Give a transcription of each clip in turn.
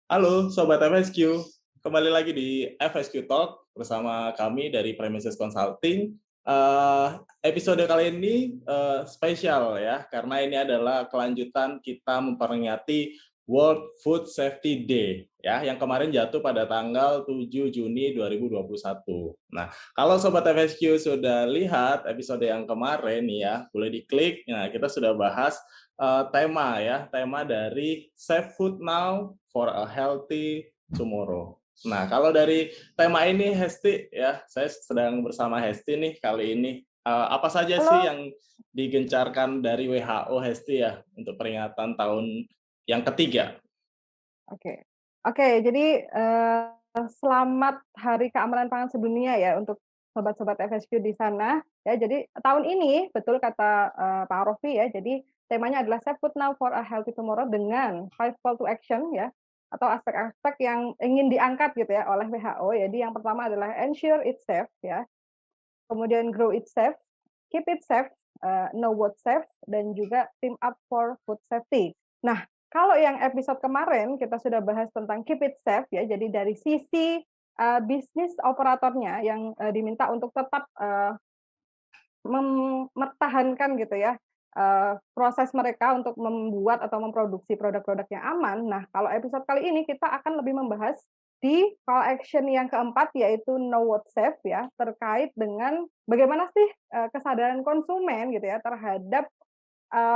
Halo Sobat FSQ, kembali lagi di FSQ Talk bersama kami dari Premises Consulting. Episode kali ini spesial ya, karena ini adalah kelanjutan kita memperingati World Food Safety Day ya, yang kemarin jatuh pada tanggal 7 Juni 2021. Nah, kalau Sobat FSQ sudah lihat episode yang kemarin ya, boleh diklik. Nah, kita sudah bahas tema dari Save Food Now for a Healthy Tomorrow. Nah, kalau dari tema ini Hesti ya, saya sedang bersama Hesti nih kali ini. Apa saja sih Halo, yang digencarkan dari WHO Hesti ya untuk peringatan tahun yang ketiga? oke. Oke, jadi, selamat Hari Keamanan Pangan Sedunia ya untuk sobat-sobat FSQ di sana, ya. Jadi tahun ini betul kata, Pak Rofi ya, jadi temanya adalah Save Food Now for a Healthy Tomorrow dengan 5 call to action ya, atau aspek-aspek yang ingin diangkat gitu ya oleh WHO. Jadi yang pertama adalah ensure it's safe ya, kemudian grow it safe, keep it safe, know what safe, dan juga team up for food safety. Nah, kalau yang episode kemarin kita sudah bahas tentang keep it safe ya, jadi dari sisi, bisnis operatornya yang, diminta untuk tetap, mempertahankan gitu ya, proses mereka untuk membuat atau memproduksi produk-produk yang aman. Nah, kalau episode kali ini kita akan lebih membahas di call action yang keempat, yaitu know what safe ya, terkait dengan bagaimana sih, kesadaran konsumen gitu ya terhadap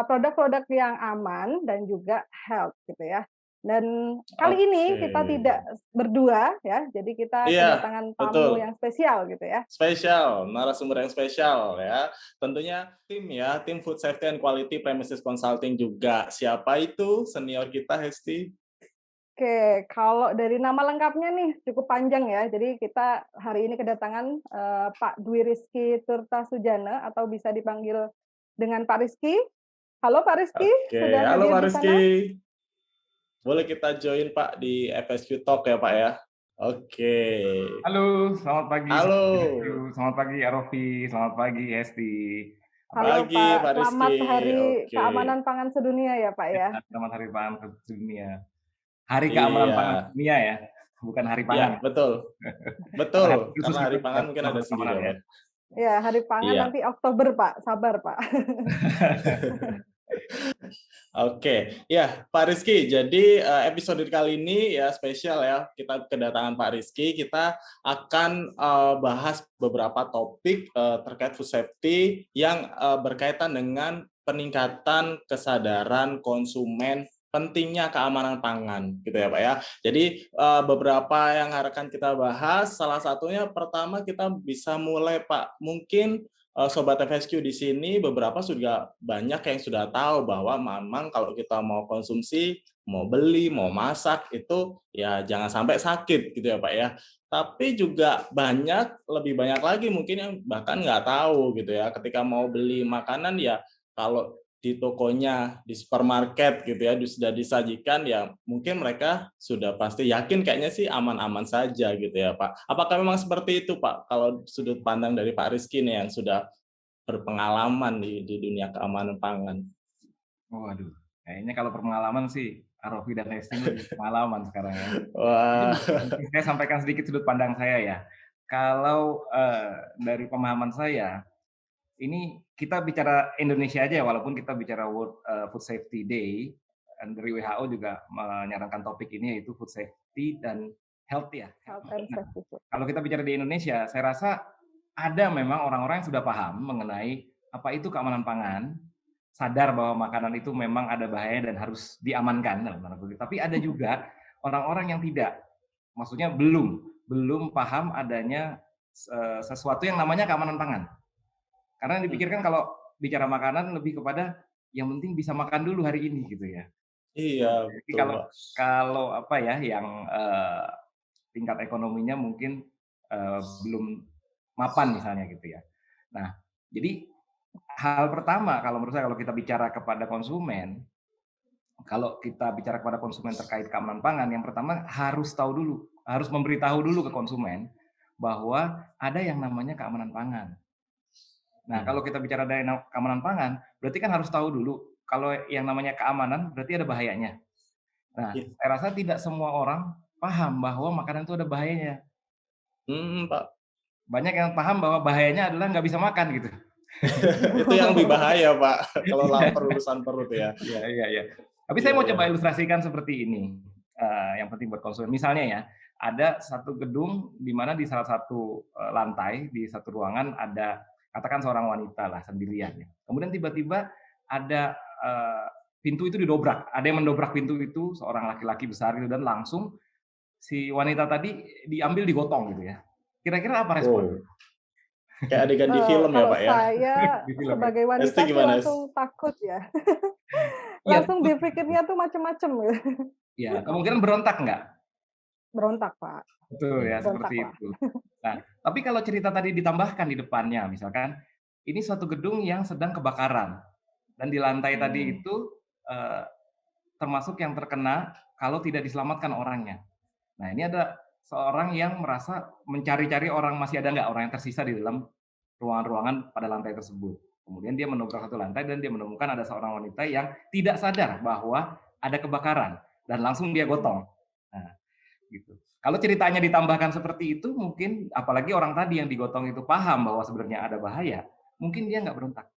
produk-produk yang aman dan juga health gitu ya. Dan kali ini Oke. kita tidak berdua ya, jadi kita Iya, kedatangan tamu betul. yang spesial gitu ya. Spesial, narasumber yang spesial ya. Tentunya tim Food Safety and Quality Premises Consulting juga. Siapa itu senior kita, Hesti? Oke, kalau dari nama lengkapnya nih cukup panjang ya. Jadi kita hari ini kedatangan, Pak Dwi Rizky Tirtasujana atau bisa dipanggil dengan Pak Rizky. Halo Pak Rizky, Oke, sudah halo hadir Pak di Rizky. sana? Boleh kita join Pak di FSQ Talk ya Pak ya? Oke. Halo, selamat pagi, Halo. selamat pagi Arofi, selamat pagi Hesti. Halo Pagi Pak, Pak selamat Rizky. Hari Oke. Keamanan Pangan Sedunia ya Pak ya. Selamat Hari Pangan Sedunia. Hari Keamanan Iya. Pangan Sedunia ya, bukan Hari Iya, Pangan ya. betul. Ada hari Betul. khusus Karena gitu hari pangan mungkin ada untuk sendiri keamanan ya ya. Pak. Ya, Hari Pangan Iya. nanti Oktober Pak, sabar Pak. Oke, ya Pak Rizky. Jadi episode kali ini ya spesial ya. Kita kedatangan Pak Rizky. Kita akan bahas beberapa topik terkait food safety yang berkaitan dengan peningkatan kesadaran konsumen pentingnya keamanan pangan, gitu ya Pak ya. Jadi beberapa yang akan kita bahas. Salah satunya pertama kita bisa mulai Pak. Mungkin Sobat FSQ di sini beberapa sudah banyak yang sudah tahu bahwa memang kalau kita mau konsumsi, mau beli, mau masak itu ya jangan sampai sakit gitu ya Pak ya. Tapi juga lebih banyak lagi mungkin yang bahkan nggak tahu gitu ya. Ketika mau beli makanan ya kalau di tokonya, di supermarket gitu ya, sudah disajikan ya mungkin mereka sudah pasti yakin kayaknya sih aman-aman saja gitu ya Pak. Apakah memang seperti itu Pak? Kalau sudut pandang dari Pak Rizky nih yang sudah berpengalaman di dunia keamanan pangan. Waduh, kayaknya kalau pengalaman sih Arofi dan Hesti ini lebih pengalaman sekarang ya. Wah, Mungkin saya sampaikan sedikit sudut pandang saya ya. Kalau dari pemahaman saya, ini kita bicara Indonesia aja ya, walaupun kita bicara World Food Safety Day, dan dari WHO juga menyarankan topik ini yaitu food safety dan health ya. Health and Nah, safety food. kalau kita bicara di Indonesia, saya rasa ada memang orang-orang yang sudah paham mengenai apa itu keamanan pangan, sadar bahwa makanan itu memang ada bahayanya dan harus diamankan dalam tanda kutip. Tapi ada juga orang-orang yang tidak, maksudnya belum paham adanya sesuatu yang namanya keamanan pangan. Karena dipikirkan kalau bicara makanan lebih kepada yang penting bisa makan dulu hari ini gitu ya. iya Jadi betul kalau Pak. kalau apa ya yang tingkat ekonominya mungkin belum mapan misalnya gitu ya. Nah, jadi hal pertama kalau menurut saya kalau kita bicara kepada konsumen, kalau kita bicara kepada konsumen terkait keamanan pangan, yang pertama harus tahu dulu, harus memberitahu dulu ke konsumen bahwa ada yang namanya keamanan pangan. Nah, kalau kita bicara dari keamanan pangan, berarti kan harus tahu dulu kalau yang namanya keamanan berarti ada bahayanya. Nah, Iya. saya rasa tidak semua orang paham bahwa makanan itu ada bahayanya. Pak. Banyak yang paham bahwa bahayanya adalah nggak bisa makan gitu. Itu yang lebih bahaya, Pak, kalau lapar urusan perut ya. Iya, iya, iya. Tapi saya Iya, mau iya. coba ilustrasikan seperti ini, yang penting buat konsumen. Misalnya ya, ada satu gedung di mana di salah satu, lantai, di satu ruangan ada katakan seorang wanita lah sendirian ya. Kemudian tiba-tiba ada, pintu itu didobrak, ada yang mendobrak pintu itu, seorang laki-laki besar gitu dan langsung si wanita tadi diambil digotong gitu ya. Kira-kira apa respon? Wow, kayak adegan di film ya, Kalau Pak, ya? saya Di film ya? sebagai Esti wanita sih gimana, Es? langsung takut ya, Iya, langsung dipikirnya tuh macem-macem ya. iya, kemungkinan berontak nggak? Berontak, Pak, Betul ya, berontak seperti lah. itu. Nah, tapi kalau cerita tadi ditambahkan di depannya, misalkan ini suatu gedung yang sedang kebakaran dan di lantai tadi Mmm, itu, eee, termasuk yang terkena kalau tidak diselamatkan orangnya. Nah, ini ada seorang yang merasa mencari-cari orang masih ada nggak orang yang tersisa di dalam ruangan-ruangan pada lantai tersebut. Kemudian dia menobrak satu lantai dan dia menemukan ada seorang wanita yang tidak sadar bahwa ada kebakaran dan langsung dia mhm. gotong. Nah, gitu. Kalau ceritanya ditambahkan seperti itu mungkin apalagi orang tadi yang digotong itu paham bahwa sebenarnya ada bahaya, mungkin dia nggak berontak.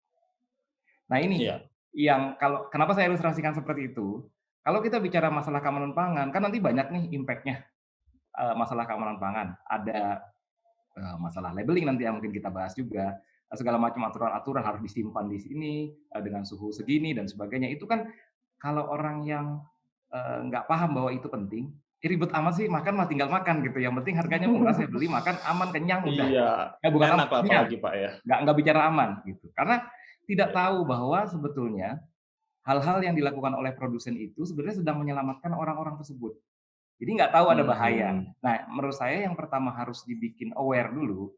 Nah ini, Iya. yang kalau kenapa saya ilustrasikan seperti itu, kalau kita bicara masalah keamanan pangan, kan nanti banyak nih impact-nya, masalah keamanan pangan. Ada, masalah labeling nanti yang mungkin kita bahas juga, segala macam aturan-aturan harus disimpan di sini, dengan suhu segini dan sebagainya. Itu kan kalau orang yang, nggak paham bahwa itu penting, ribet amat sih makan mah tinggal makan gitu, yang penting harganya murah saya beli, makan aman, kenyang, udah. Iya, Bukan aman, enak lah kenyang, apalagi, Pak, ya. nggak bicara aman gitu. Karena tidak Iya. tahu bahwa sebetulnya hal-hal yang dilakukan oleh produsen itu sebenarnya sedang menyelamatkan orang-orang tersebut. Jadi nggak tahu ada bahaya. Mhm. Nah, menurut saya yang pertama harus dibikin aware dulu,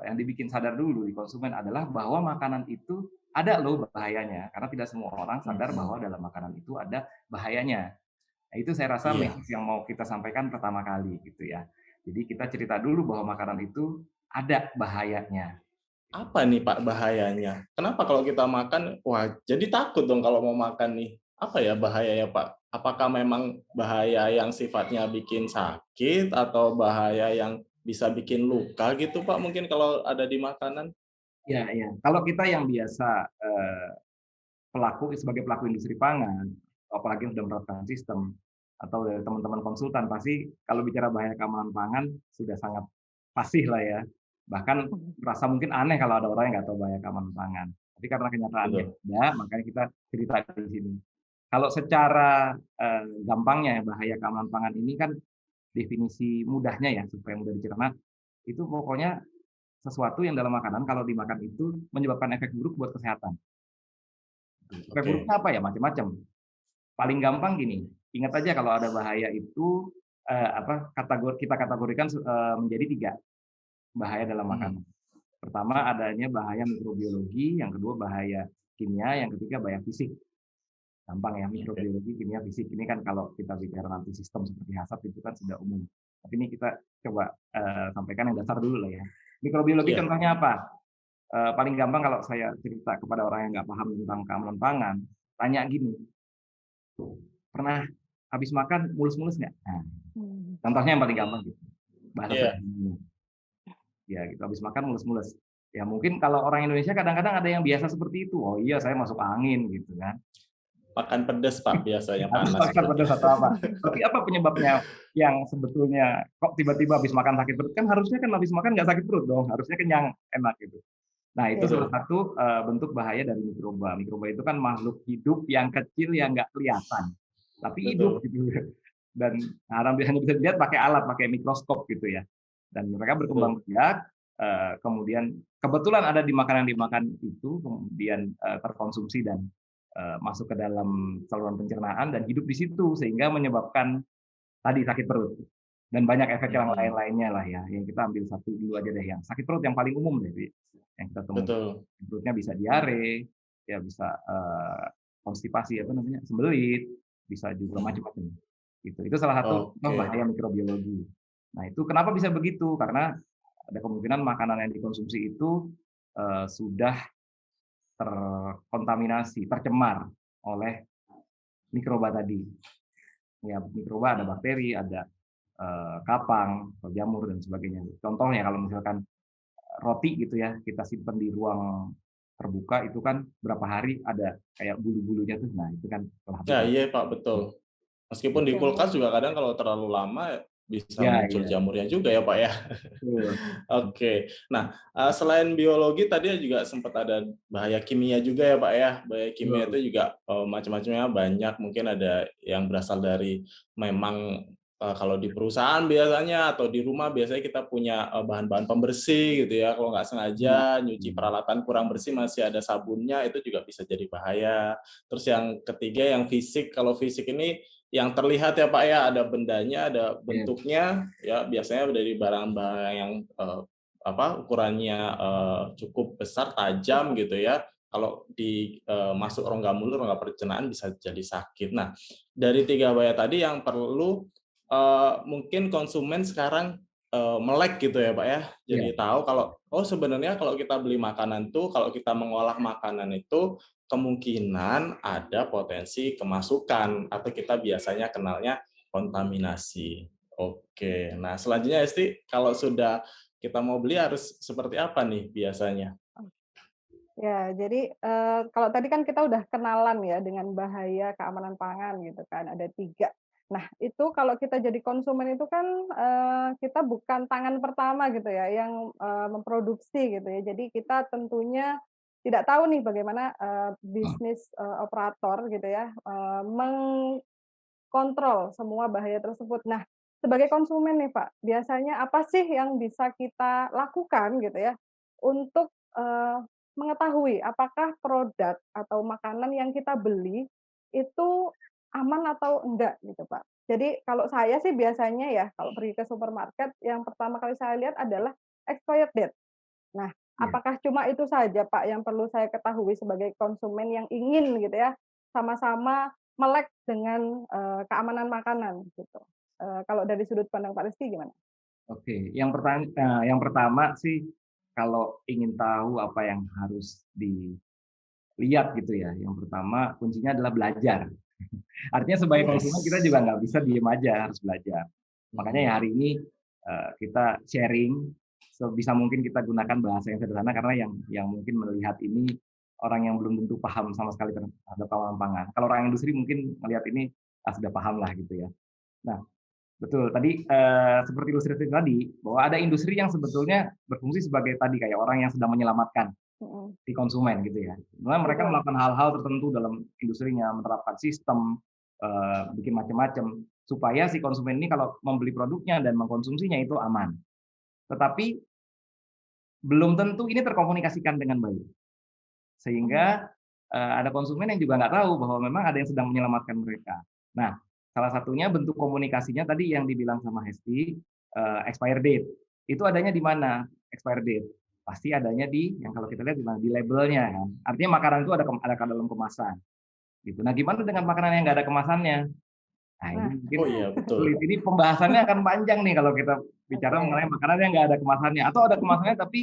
yang dibikin sadar dulu di konsumen adalah bahwa makanan itu ada loh bahayanya, karena tidak semua orang sadar Mhm. bahwa dalam makanan itu ada bahayanya. Nah, itu saya rasa Iya. message yang mau kita sampaikan pertama kali gitu ya. Jadi kita cerita dulu bahwa makanan itu ada bahayanya. Apa nih, Pak, bahayanya? Kenapa kalau kita makan, wah jadi takut dong kalau mau makan nih. Apa ya bahayanya, Pak? Apakah memang bahaya yang sifatnya bikin sakit atau bahaya yang bisa bikin luka gitu, Pak, mungkin kalau ada di makanan? Iya, iya. Kalau kita yang biasa, sebagai pelaku industri pangan, apalagi yang sudah menerapkan sistem, atau dari teman-teman konsultan, pasti kalau bicara bahaya keamanan pangan sudah sangat fasih lah ya. Bahkan merasa mungkin aneh kalau ada orang yang nggak tahu bahaya keamanan pangan. Tapi karena kenyataannya Betul. ada, makanya kita cerita di sini. Kalau secara, gampangnya ya bahaya keamanan pangan ini kan definisi mudahnya ya, supaya mudah dicerna, itu pokoknya sesuatu yang dalam makanan kalau dimakan itu menyebabkan efek buruk buat kesehatan. Efek Oke. buruknya apa ya? Macam-macam. Paling gampang gini, ingat aja kalau ada bahaya itu, kita kategorikan menjadi 3 bahaya dalam Mhm. makanan. Pertama adanya bahaya mikrobiologi, yang kedua bahaya kimia, yang ketiga bahaya fisik. Gampang ya, Oke. mikrobiologi, kimia, fisik. Ini kan kalau kita bicara nanti sistem seperti HACCP itu kan sudah umum. Tapi ini kita coba, sampaikan yang dasar dulu lah ya. Mikrobiologi Iya. contohnya apa? Paling gampang kalau saya cerita kepada orang yang nggak paham tentang keamanan pangan, tanya gini, "Pernah habis makan mulus-mulus nggak?" Nah, Mmm. contohnya yang paling gampang Mmm, gitu, bahasa iya. sederhananya. Ya gitu, habis makan mulus-mulus. Ya mungkin kalau orang Indonesia kadang-kadang ada yang biasa seperti itu, "Oh iya saya masuk angin," gitu kan. Makan pedes, Pak, biasanya Atau panas makan perutnya. pedas atau apa. Tapi apa penyebabnya yang sebetulnya kok tiba-tiba habis makan sakit perut? Kan harusnya kan habis makan nggak sakit perut dong, harusnya kenyang, enak gitu. Nah, itu Iya. salah Betul. satu, bentuk bahaya dari mikroba. Mikroba itu kan makhluk hidup yang kecil yang nggak kelihatan, tapi hidup Betul. gitu. Dan hanya bisa dilihat pakai alat, pakai mikroskop gitu ya. Dan mereka berkembang Betul. biak, kemudian kebetulan ada di makanan yang dimakan itu, kemudian, terkonsumsi dan, masuk ke dalam saluran pencernaan dan hidup di situ, sehingga menyebabkan tadi sakit perut. Dan banyak efek yang Mhm. lain-lainnya lah ya, yang kita ambil satu dulu aja deh, yang sakit perut yang paling umum deh, yang kita temukan. Betul. Perutnya bisa diare, ya bisa, konstipasi, apa namanya, sembelit, bisa juga Mhm. macam-macam, gitu. Itu salah satu contoh Oke. bahaya mikrobiologi. Nah, itu kenapa bisa begitu? Karena ada kemungkinan makanan yang dikonsumsi itu, sudah terkontaminasi, tercemar oleh mikroba tadi. Ya, mikroba, ada bakteri, ada kapang, atau jamur dan sebagainya. Contohnya kalau misalkan roti gitu ya, kita simpan di ruang terbuka itu kan berapa hari ada kayak bulu-bulunya tuh. Nah, itu kan salah satu Ya, contoh. iya Pak, betul. Meskipun di kulkas Jamur. juga kadang kalau terlalu lama bisa Ya, muncul ya, jamurnya juga ya Pak ya. betul. Oke. Nah, selain biologi tadi juga sempat ada bahaya kimia juga ya Pak ya. Bahaya kimia Betul. itu juga, macam-macamnya banyak, mungkin ada yang berasal dari memang, kalau di perusahaan biasanya atau di rumah biasanya kita punya, bahan-bahan pembersih gitu ya, kalau nggak Iya. sengaja nyuci peralatan kurang bersih masih ada sabunnya, itu juga bisa jadi bahaya. Terus yang ketiga yang fisik, kalau fisik ini yang terlihat ya Pak ya, ada bendanya, ada Iya. bentuknya, ya biasanya dari barang-barang yang, ukurannya, cukup besar, tajam gitu ya, kalau masuk rongga mulut, rongga pencernaan bisa jadi sakit. Nah, dari 3 bahaya tadi yang perlu, mungkin konsumen sekarang, melek gitu ya Pak ya, Iya. jadi tahu kalau, oh sebenarnya kalau kita beli makanan tuh, kalau kita mengolah makanan itu kemungkinan ada potensi kemasukan atau kita biasanya kenalnya kontaminasi. Oke, nah selanjutnya Esti, kalau sudah kita mau beli harus seperti apa nih biasanya? Ya, jadi, kalau tadi kan kita udah kenalan ya dengan bahaya keamanan pangan gitu kan, ada 3. Nah, itu kalau kita jadi konsumen itu kan, kita bukan tangan pertama gitu ya yang, memproduksi gitu ya. Jadi kita tentunya tidak tahu nih bagaimana, bisnis, operator gitu ya, mengkontrol semua bahaya tersebut. Nah, sebagai konsumen nih Pak, biasanya apa sih yang bisa kita lakukan gitu ya, untuk, mengetahui apakah produk atau makanan yang kita beli itu aman atau enggak gitu, Pak. Jadi kalau saya sih biasanya ya, kalau pergi ke supermarket yang pertama kali saya lihat adalah expired date. Nah, Iya. apakah cuma itu saja, Pak, yang perlu saya ketahui sebagai konsumen yang ingin gitu ya, sama-sama melek dengan, keamanan makanan gitu. Kalau dari sudut pandang Pak Rizky gimana? Oke, yang pertama sih kalau ingin tahu apa yang harus dilihat gitu ya, yang pertama kuncinya adalah belajar. Artinya sebagai konsumen kita Yes. juga nggak bisa diem aja, harus belajar. Makanya ya Mhm. hari ini, kita sharing, sebisa mungkin kita gunakan bahasa yang sederhana karena yang mungkin melihat ini orang yang belum tentu paham sama sekali terhadap keamanan pangan. Kalau orang industri mungkin melihat ini, sudah paham lah gitu ya. Nah, betul, tadi, seperti ilustrasi tadi, bahwa ada industri yang sebetulnya berfungsi sebagai tadi, kayak orang yang sedang menyelamatkan Mhm, si konsumen gitu ya. Mulai mereka betul. melakukan hal-hal tertentu dalam industrinya, menerapkan sistem, bikin macam-macam, supaya si konsumen ini kalau membeli produknya dan mengkonsumsinya itu aman. Tetapi belum tentu ini terkomunikasikan dengan baik. Mhm, Sehingga, ada konsumen yang juga nggak tahu bahwa memang ada yang sedang menyelamatkan mereka. Nah, salah satunya bentuk komunikasinya tadi yang dibilang sama Hesti, expire date. Itu adanya di mana expire date? Pasti adanya yang kalau kita lihat di mana, di labelnya kan. Artinya makanan itu ada dalam kemasan, gitu. Nah, gimana dengan makanan yang nggak ada kemasannya? Nah, ini nah, mungkin Oh iya, sulit. betul. Ini pembahasannya akan panjang nih kalau kita bicara oke. mengenai makanan yang nggak ada kemasannya, atau ada kemasannya tapi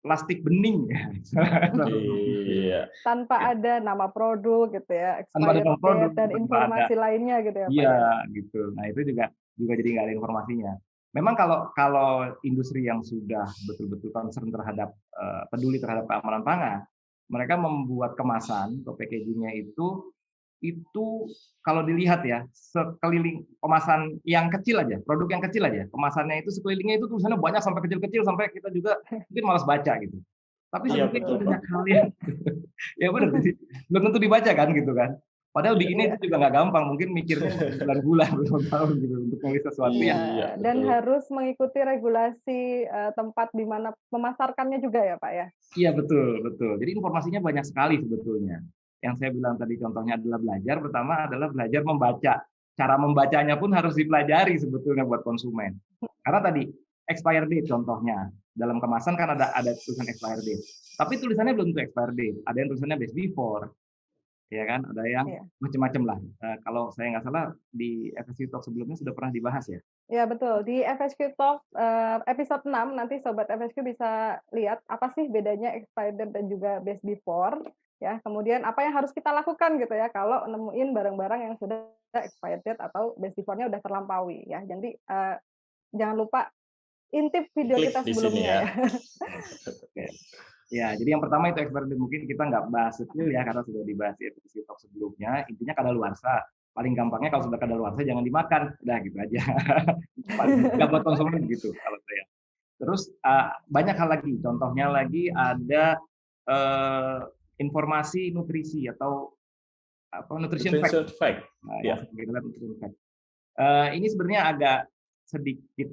plastik bening. Seperti itu. Iya. Tanpa Ya. ada nama produk gitu ya, Tanpa ada expired produk, date dan tanpa ada informasi lainnya gitu ya, Pak, iya, ya? gitu. Nah, itu juga jadi nggak ada informasinya. Memang kalau kalau industri yang sudah betul-betul concern terhadap, peduli terhadap keamanan pangan, mereka membuat kemasan atau packaging-nya itu kalau dilihat ya, sekeliling kemasan yang kecil aja, produk yang kecil aja, kemasannya itu sekelilingnya itu tulisannya banyak sampai kecil-kecil, sampai kita juga mungkin malas baca gitu. Tapi Iya, sebetulnya betul, Pak. banyak hal yang ya benar, jadi belum tentu dibaca kan gitu kan. Padahal Iya, bikinnya Iya. itu juga nggak gampang, mungkin mikirnya berbulan-bulan, bertahun-tahun gitu untuk nulis sesuatu Iya, yang iya, dan betul. harus mengikuti regulasi, tempat di mana memasarkannya juga ya, Pak, ya? iya betul betul. Jadi informasinya banyak sekali sebetulnya. Yang saya bilang tadi contohnya adalah belajar, pertama adalah belajar membaca. Cara membacanya pun harus dipelajari sebetulnya buat konsumen. Karena tadi expire date contohnya, dalam kemasan kan ada tulisan expire date. Tapi tulisannya belum tentu expire date, ada yang tulisannya best before, ya kan, ada yang Iya. macam-macam lah. Kalau saya nggak salah di FSC Talk sebelumnya sudah pernah dibahas ya? Iya betul, di FSQ Talk, episode 6 nanti sobat FSQ bisa lihat apa sih bedanya expired date dan juga best before. ya. Kemudian apa yang harus kita lakukan gitu ya kalau nemuin barang-barang yang sudah expired date atau base default-nya udah terlampaui ya. Jadi jangan lupa intip video Klik kita di sini sebelumnya ya. ya. Oke. Ya, jadi yang pertama itu expired date, mungkin kita nggak bahas detail ya karena sudah dibahas di episode talk sebelumnya. Intinya kadaluarsa. Paling gampangnya kalau sudah kadaluarsa jangan dimakan. Udah gitu aja. Paling nggak buat konsumen gitu kalau saya. Terus banyak hal lagi. Contohnya lagi ada informasi nutrisi atau apa nutrition fact. Nutrition fact. Nah, Ya. yang kita lihat nutrition fact. Ini sebenarnya agak sedikit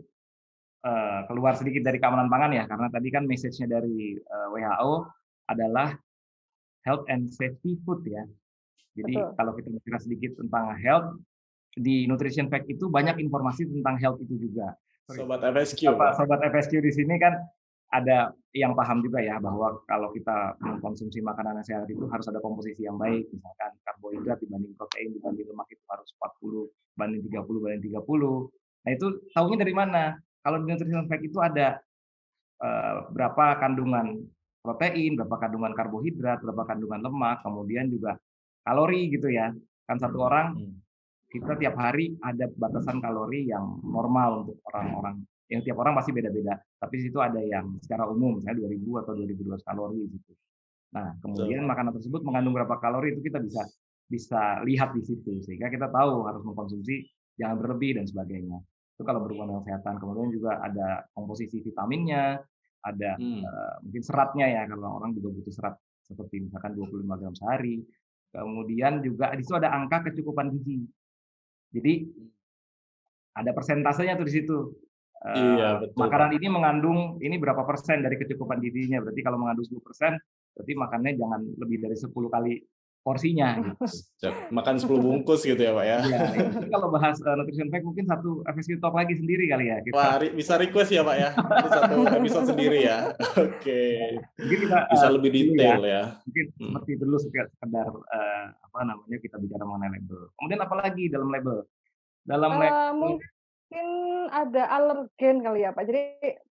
keluar sedikit dari keamanan pangan ya, karena tadi kan message-nya dari WHO adalah health and safety food ya. Jadi Betul. kalau kita bicara sedikit tentang health, di nutrition fact itu banyak informasi tentang health itu juga. Sobat FSQ. Sobat FSQ di sini kan ada yang paham juga ya bahwa kalau kita mengkonsumsi makanan yang sehat itu harus ada komposisi yang baik, misalkan karbohidrat dibanding protein dibanding lemak itu harus 40 banding 30 banding 30. Nah itu tahunya dari mana? Kalau di nutrition fact itu ada berapa kandungan protein, berapa kandungan karbohidrat, berapa kandungan lemak, kemudian juga kalori gitu ya. Kan satu orang kita tiap hari ada batasan kalori yang normal untuk orang-orang. Yang tiap orang pasti beda-beda. Tapi di situ ada yang secara umum, misalnya 2000 atau 2200 kalori gitu. Nah, kemudian makanan tersebut mengandung berapa kalori itu kita bisa lihat di situ sehingga kita tahu harus mengkonsumsi jangan berlebih dan sebagainya. Itu kalau berhubungan dengan kesehatan. Kemudian juga ada komposisi vitaminnya, ada mungkin seratnya ya kalau orang juga butuh serat seperti misalkan 25 gram sehari. Kemudian juga di situ ada angka kecukupan gizi. Jadi ada persentasenya tuh di situ. Iya, betul. Makanan ini mengandung ini berapa persen dari kecukupan gizinya. Berarti kalau mengandung 10%, berarti makannya jangan lebih dari 10 kali porsinya gitu. Makan 10 bungkus gitu ya, Pak ya. Iya, ini kalau bahas nutrition fact mungkin satu FSQ talk lagi sendiri kali ya. Wah, bisa request ya, Pak ya. Itu satu episode sendiri ya. Oke. Mungkin kita bisa lebih detail ya. Mungkin seperti dulu sekedar kita bicara mengenai label. Kemudian apalagi dalam label? Dalam label mungkin ada alergen kali ya Pak. Jadi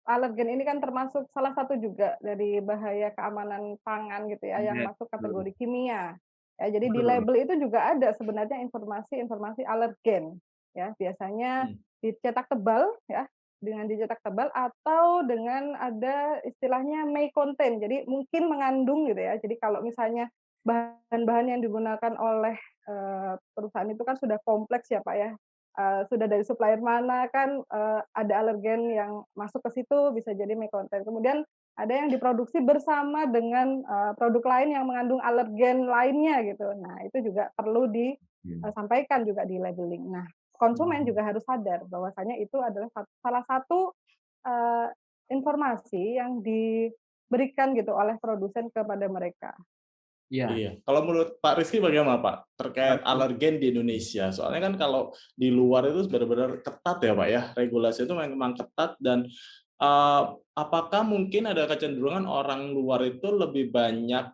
alergen ini kan termasuk salah satu juga dari bahaya keamanan pangan gitu ya, yang masuk kategori kimia. Ya, jadi di label itu juga ada sebenarnya informasi-informasi alergen. Ya, biasanya dicetak tebal ya, dengan dicetak tebal atau dengan ada istilahnya may contain. Jadi mungkin mengandung gitu ya. Jadi kalau misalnya bahan-bahan yang digunakan oleh perusahaan itu kan sudah kompleks ya Pak ya. Sudah dari supplier mana kan ada alergen yang masuk ke situ bisa jadi may contain. Kemudian ada yang diproduksi bersama dengan produk lain yang mengandung alergen lainnya gitu. Nah, itu juga perlu disampaikan juga di labeling. Nah, konsumen juga harus sadar bahwasanya itu adalah salah satu informasi yang diberikan gitu oleh produsen kepada mereka. Iya. Kalau menurut Pak Rizky bagaimana Pak terkait alergen di Indonesia? Soalnya kan kalau di luar itu benar-benar ketat ya Pak ya, regulasi itu memang ketat dan apakah mungkin ada kecenderungan orang luar itu lebih banyak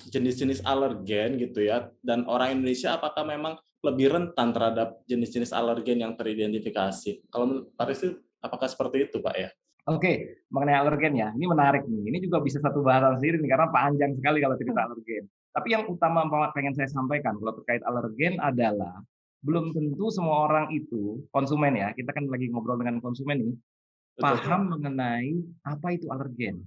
jenis-jenis alergen gitu ya, dan orang Indonesia apakah memang lebih rentan terhadap jenis-jenis alergen yang teridentifikasi? Kalau menurut Pak Rizky apakah seperti itu Pak ya? Oke, mengenai alergen ya, ini menarik nih. Ini juga bisa satu bahasan sendiri nih, karena panjang sekali kalau cerita alergen. Tapi yang utama pengen saya sampaikan kalau terkait alergen adalah belum tentu semua orang itu konsumen ya. Kita kan lagi ngobrol dengan konsumen ini, paham mengenai apa itu alergen.